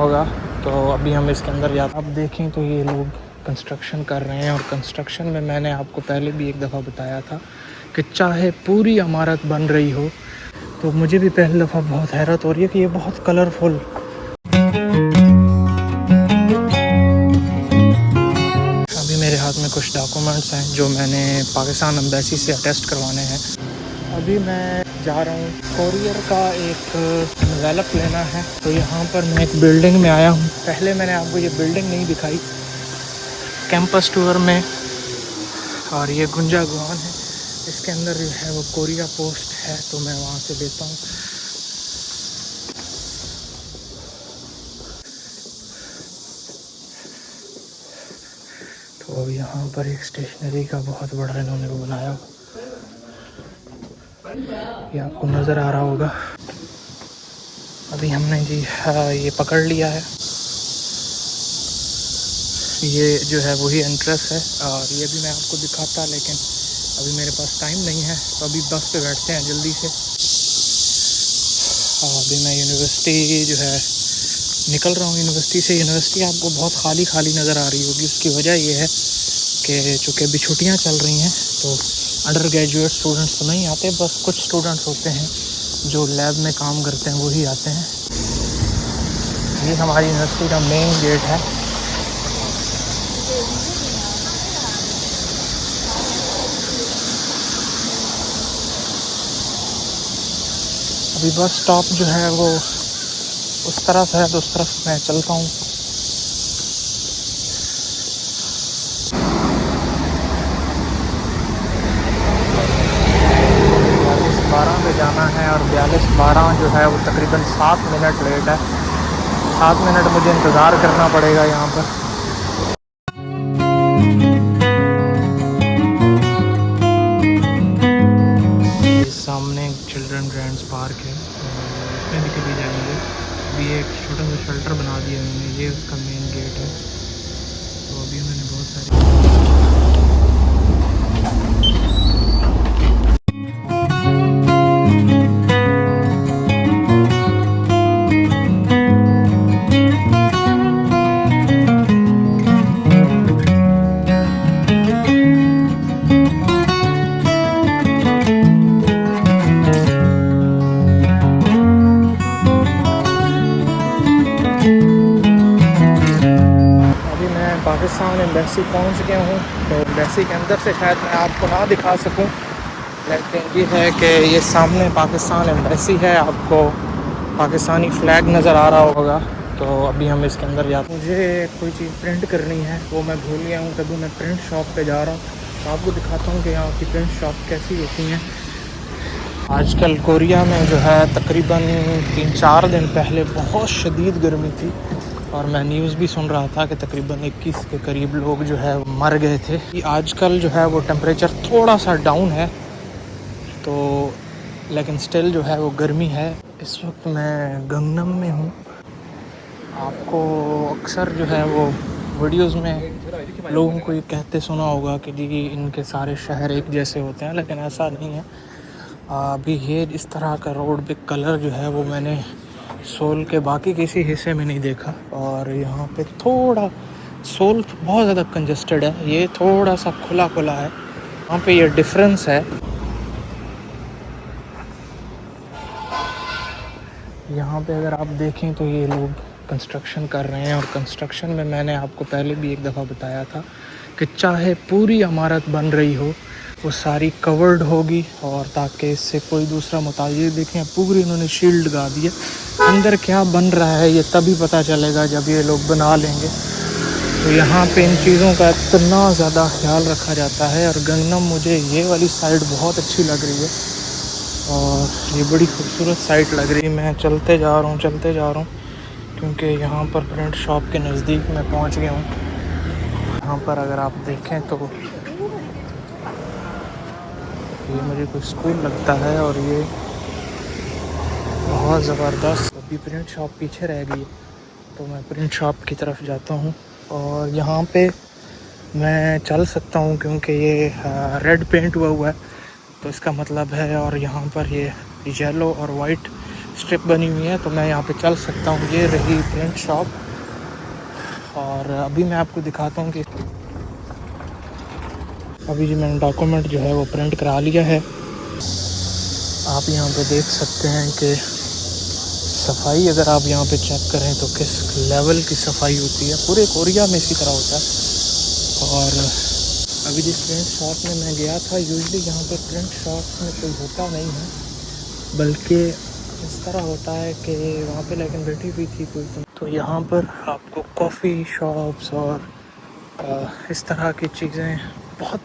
होगा। तो अभी हम इसके अंदर जाते हैं। आप देखें तो ये लोग कंस्ट्रक्शन कर रहे हैं और कंस्ट्रक्शन में मैंने आपको पहले भी एक दफ़ा बताया था कि चाहे पूरी इमारत बन रही हो तो मुझे भी पहली दफ़ा बहुत हैरत हो रही है कि ये बहुत कलरफुल। अभी मेरे हाथ में कुछ डॉक्यूमेंट्स हैं जो मैंने पाकिस्तान एम्बेसी से अटेस्ट करवाने हैं। अभी मैं जा रहा हूँ कोरियर का एक एनवेलप लेना है। तो यहाँ पर मैं एक बिल्डिंग में आया हूँ। पहले मैंने आपको ये बिल्डिंग नहीं दिखाई कैंपस टूर में, और ये गुंजा गुआन है। इसके अंदर जो है वो कोरिया पोस्ट है, तो मैं वहाँ से लेता हूँ। तो यहाँ पर एक स्टेशनरी का बहुत बड़ा इन्होंने वो बनाया, ये आपको नज़र आ रहा होगा। अभी हमने जी ये पकड़ लिया है। ये जो है वही एंट्रेंस है, और ये भी मैं आपको दिखाता, लेकिन अभी मेरे पास टाइम नहीं है। तो अभी बस पे बैठते हैं जल्दी से। अभी मैं यूनिवर्सिटी जो है निकल रहा हूँ यूनिवर्सिटी से। यूनिवर्सिटी आपको बहुत खाली खाली नज़र आ रही होगी। उसकी वजह ये है कि चूँकि अभी छुट्टियाँ चल रही हैं तो अंडर ग्रेजुएट स्टूडेंट्स तो नहीं आते, बस कुछ स्टूडेंट्स होते हैं जो लैब में काम करते हैं वही आते हैं। ये हमारी यूनिवर्सिटी का मेन गेट है। अभी बस स्टॉप जो है वो उस तरफ है, तो उस तरफ मैं चलता हूँ। 42-12 पे जाना है, और 42-12 जो है वो तकरीबन 7 मिनट लेट है। 7 मिनट मुझे इंतज़ार करना पड़ेगा यहाँ पर। सामने चिल्ड्रन ग्रैंड्स पार्क है, इसमें भी चली जाएंगे। अभी एक छोटा सा शेल्टर बना दिया उन्होंने, ये उसका मेन गेट है। तो अभी उन्होंने बहुत सारी पाकिस्तान एम्बेसी पहुंच गया हूँ। तो एम्बेसी के अंदर से शायद मैं आपको ना दिखा सकूं, लेकिन ये है कि ये सामने पाकिस्तान एम्बेसी है। आपको पाकिस्तानी फ़्लैग नज़र आ रहा होगा। तो अभी हम इसके अंदर जाते हैं। मुझे कोई चीज़ प्रिंट करनी है, वो मैं भूल गया हूँ। तभी मैं प्रिंट शॉप पे जा रहा हूँ। तो आपको दिखाता हूँ कि यहाँ की प्रिंट शॉप कैसी होती हैं। आजकल कोरिया में जो है तकरीबन 3-4 दिन पहले बहुत शदीद गर्मी थी, और मैं न्यूज़ भी सुन रहा था कि तकरीबन 21 के करीब लोग जो है मर गए थे। आजकल जो है वो टेम्परेचर थोड़ा सा डाउन है, तो लेकिन स्टिल जो है वो गर्मी है। इस वक्त मैं गंगनम में हूँ। आपको अक्सर जो है वो वीडियोस में लोगों को ये कहते सुना होगा कि जी इनके सारे शहर एक जैसे होते हैं, लेकिन ऐसा नहीं है। अभी ये इस तरह का रोड पे कलर जो है वो मैंने सोल के बाकी किसी हिस्से में नहीं देखा। और यहाँ पे थोड़ा सोल बहुत ज़्यादा कंजस्टेड है, ये थोड़ा सा खुला खुला है। यहाँ पे ये डिफरेंस है। यहाँ पे अगर आप देखें तो ये लोग कंस्ट्रक्शन कर रहे हैं, और कंस्ट्रक्शन में मैंने आपको पहले भी एक दफ़ा बताया था कि चाहे पूरी इमारत बन रही हो वो सारी कवर्ड होगी, और ताकि इससे कोई दूसरा मुतालिब देखें। पूरी इन्होंने शील्ड लगा दी है। अंदर क्या बन रहा है ये तभी पता चलेगा जब ये लोग बना लेंगे। तो यहाँ पे इन चीज़ों का इतना ज़्यादा ख्याल रखा जाता है। और गंगनम मुझे ये वाली साइड बहुत अच्छी लग रही है, और ये बड़ी खूबसूरत साइट लग रही है। मैं चलते जा रहा हूँ क्योंकि यहाँ पर प्रिंट शॉप के नज़दीक मैं पहुँच गया हूँ। यहाँ पर अगर आप देखें तो ये मुझे कोई स्कूल लगता है, और ये बहुत ज़बरदस्त। अभी प्रिंट शॉप पीछे रह गई, तो मैं प्रिंट शॉप की तरफ जाता हूँ। और यहाँ पे मैं चल सकता हूँ क्योंकि ये रेड पेंट हुआ है, तो इसका मतलब है। और यहाँ पर ये येलो और वाइट स्ट्रिप बनी हुई है, तो मैं यहाँ पे चल सकता हूँ। ये रही प्रिंट शॉप, और अभी मैं आपको दिखाता हूँ कि अभी जी मैंने डॉक्यूमेंट जो है वो प्रिंट करा लिया है। आप यहाँ पे देख सकते हैं कि सफाई अगर आप यहाँ पे चेक करें तो किस लेवल की सफाई होती है। पूरे कोरिया में इसी तरह होता है। और अभी जिस प्रिंट शॉप में मैं गया था, यूजुअली यहाँ पे प्रिंट शॉप में कोई होता नहीं है, बल्कि इस तरह होता है कि वहाँ पे लेकिन बैठी हुई थी कोई। तो यहाँ पर आपको कॉफ़ी शॉप्स और इस तरह की चीज़ें बहुत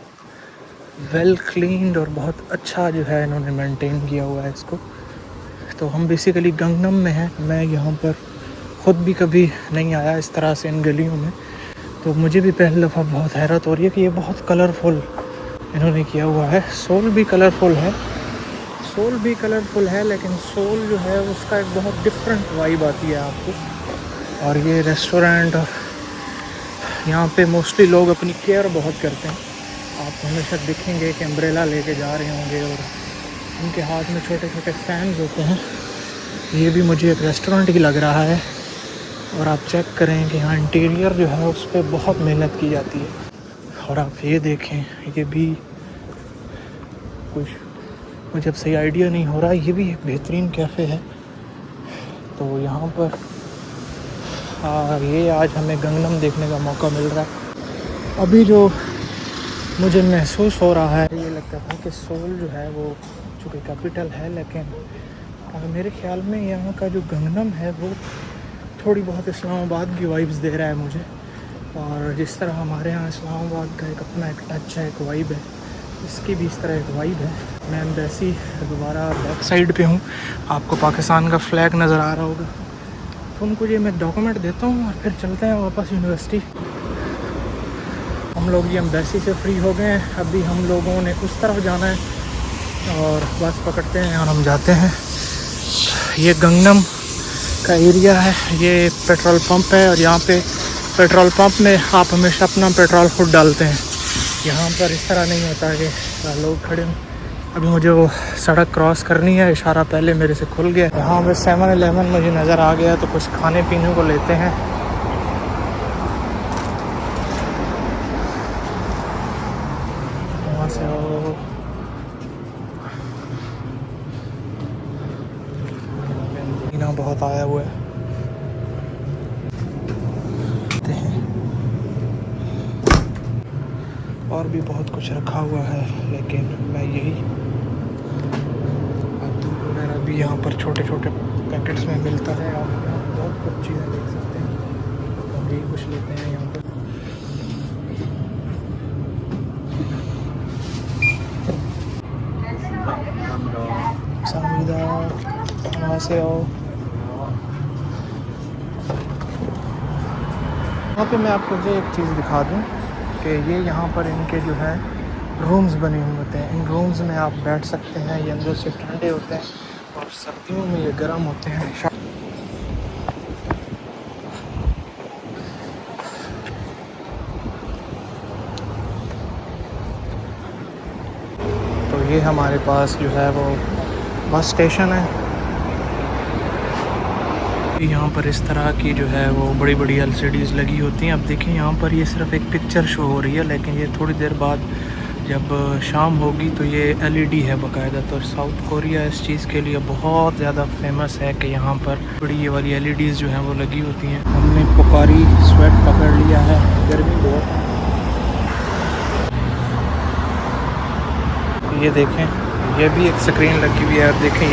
वेल क्लीन्ड और बहुत अच्छा जो है इन्होंने मेंटेन किया हुआ है इसको। तो हम बेसिकली गंगनम में हैं। मैं यहाँ पर ख़ुद भी कभी नहीं आया इस तरह से इन गलियों में, तो मुझे भी पहली दफ़ा बहुत हैरत हो रही है कि ये बहुत कलरफुल इन्होंने किया हुआ है। सोल भी कलरफुल है, लेकिन सोल जो है उसका एक बहुत डिफरेंट वाइब आती है आपको। और ये रेस्टोरेंट, यहाँ पे मोस्टली लोग अपनी केयर बहुत करते हैं। आप हमेशा दिखेंगे कि अम्ब्रेला लेके जा रहे होंगे और उनके हाथ में छोटे छोटे फैंस होते हैं। ये भी मुझे एक रेस्टोरेंट ही लग रहा है। और आप चेक करें कि यहाँ इंटीरियर जो है उस पर बहुत मेहनत की जाती है। और आप ये देखें, ये भी कुछ मुझे अब सही आइडिया नहीं हो रहा, ये भी एक बेहतरीन कैफ़े है। तो यहाँ पर ये आज हमें गंगनम देखने का मौका मिल रहा है। अभी जो मुझे महसूस हो रहा है, ये लगता था कि सोल जो है वो चूँकि कैपिटल है, लेकिन मेरे ख्याल में यहाँ का जो गंगनम है वो थोड़ी बहुत इस्लामाबाद की वाइब्स दे रहा है मुझे। और जिस तरह हमारे यहाँ इस्लामाबाद का एक अपना एक टच है, एक वाइब है, इसकी भी इस तरह एक वाइब है। मैं एम्बेसी दोबारा बैक साइड पे हूँ, आपको पाकिस्तान का फ्लैग नज़र आ रहा होगा। तो उनको ये मैं डॉक्यूमेंट देता हूँ और फिर चलते हैं वापस यूनिवर्सिटी। हम लोग ये एम्बेसी से फ्री हो गए हैं। अभी हम लोगों ने उस तरफ जाना है और बस पकड़ते हैं और हम जाते हैं। ये गंगनम का एरिया है, ये पेट्रोल पंप है, और यहाँ पे पेट्रोल पंप में आप हमेशा अपना पेट्रोल खुद डालते हैं। यहाँ पर इस तरह नहीं होता कि लोग खड़े हों। अभी मुझे वो सड़क क्रॉस करनी है, इशारा पहले मेरे से खुल गया। यहाँ पे 7-Eleven मुझे नज़र आ गया, तो कुछ खाने पीने को लेते हैं। वहाँ से बहुत आया हुआ है। और भी बहुत कुछ रखा हुआ है, लेकिन मैं यही दूध वगैरह भी यहाँ पर छोटे छोटे पैकेट्स में मिलता है। आप यहाँ बहुत कुछ चीज़ें देख सकते हैं, तो हम यही कुछ लेते हैं यहाँ पर। सामीदा, वहाँ से आओ। यहाँ पे मैं आपको ये एक चीज़ दिखा दूँ कि ये यहाँ पर इनके जो है रूम्स बने हुए होते हैं। इन रूम्स में आप बैठ सकते हैं। ये अंदर से ठंडे होते हैं और सर्दियों में ये गर्म होते हैं। तो ये हमारे पास जो है वो बस स्टेशन है। यहाँ पर इस तरह की जो है वो बड़ी बड़ी LCDs लगी होती हैं। अब देखें यहाँ पर ये सिर्फ एक पिक्चर शो हो रही है, लेकिन ये थोड़ी देर बाद जब शाम होगी तो ये LED है बाकायदा। तो साउथ कोरिया इस चीज़ के लिए बहुत ज़्यादा फेमस है कि यहाँ पर बड़ी ये वाली LEDs जो हैं वो लगी होती हैं। हमने पुकारी स्वेट पकड़ लिया है, गर्मी बहुत है। ये देखें, ये भी एक स्क्रीन लगी हुई है। और देखें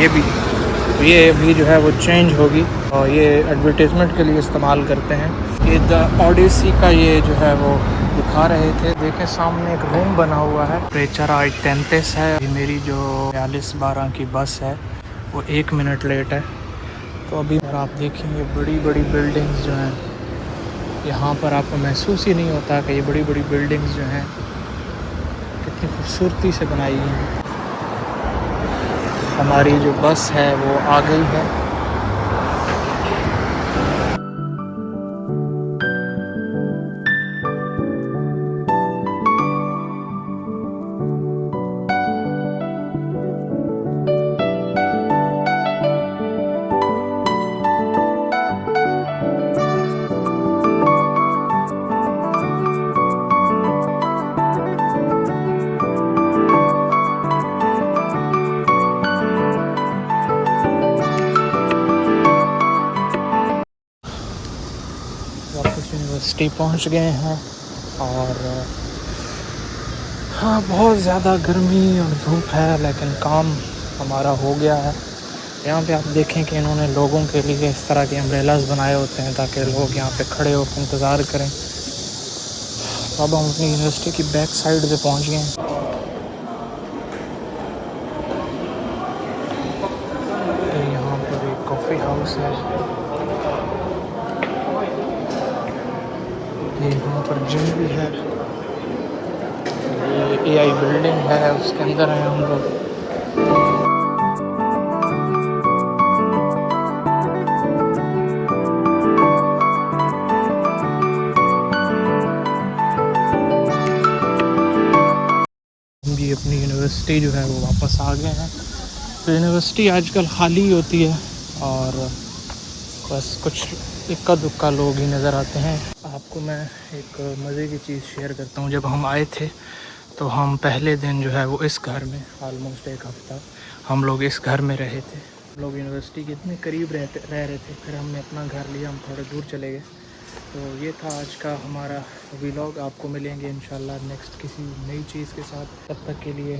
ये भी जो है वो चेंज होगी, और ये एडवर्टाइजमेंट के लिए इस्तेमाल करते हैं। ये द ओडिसी का ये जो है वो दिखा रहे थे। देखें सामने एक रूम बना हुआ है। टेम्परेचर आज 33 है। ये मेरी जो 42-12 की बस है वो 1 मिनट लेट है। तो अभी और आप देखेंगे बड़ी बड़ी बिल्डिंग्स जो हैं, यहाँ पर आपको महसूस ही नहीं होता कि ये बड़ी बड़ी बिल्डिंग्स जो हैं कितनी खूबसूरती से बनाई गई हैं। हमारी जो बस है वो आ गई है। वापस यूनिवर्सिटी पहुंच गए हैं। और हाँ, बहुत ज़्यादा गर्मी और धूप है, लेकिन काम हमारा हो गया है। यहाँ पे आप देखें कि इन्होंने लोगों के लिए इस तरह के अम्ब्रेलास बनाए होते हैं ताकि लोग यहाँ पे खड़े होकर इंतज़ार करें। अब हम अपनी यूनिवर्सिटी की बैक साइड पे पहुँच गए हैं। तो यहाँ पर एक कॉफ़ी हाउस है, ये यहाँ पर जिम भी है, ये AI बिल्डिंग है, उसके अंदर हैं हम लोग। भी अपनी यूनिवर्सिटी जो है वो वापस आ गए हैं। तो यूनिवर्सिटी आजकल खाली होती है और बस कुछ इक्का दुक्का लोग ही नज़र आते हैं। आपको मैं एक मज़े की चीज़ शेयर करता हूँ। जब हम आए थे तो हम पहले दिन जो है वो इस घर में ऑलमोस्ट एक हफ़्ता हम लोग इस घर में रहे थे। हम लोग यूनिवर्सिटी के इतने करीब रह रहे थे, फिर हमने अपना घर लिया, हम थोड़े दूर चले गए। तो ये था आज का हमारा व्लॉग। आपको मिलेंगे इंशाल्लाह नेक्स्ट किसी नई चीज़ के साथ। तब तक के लिए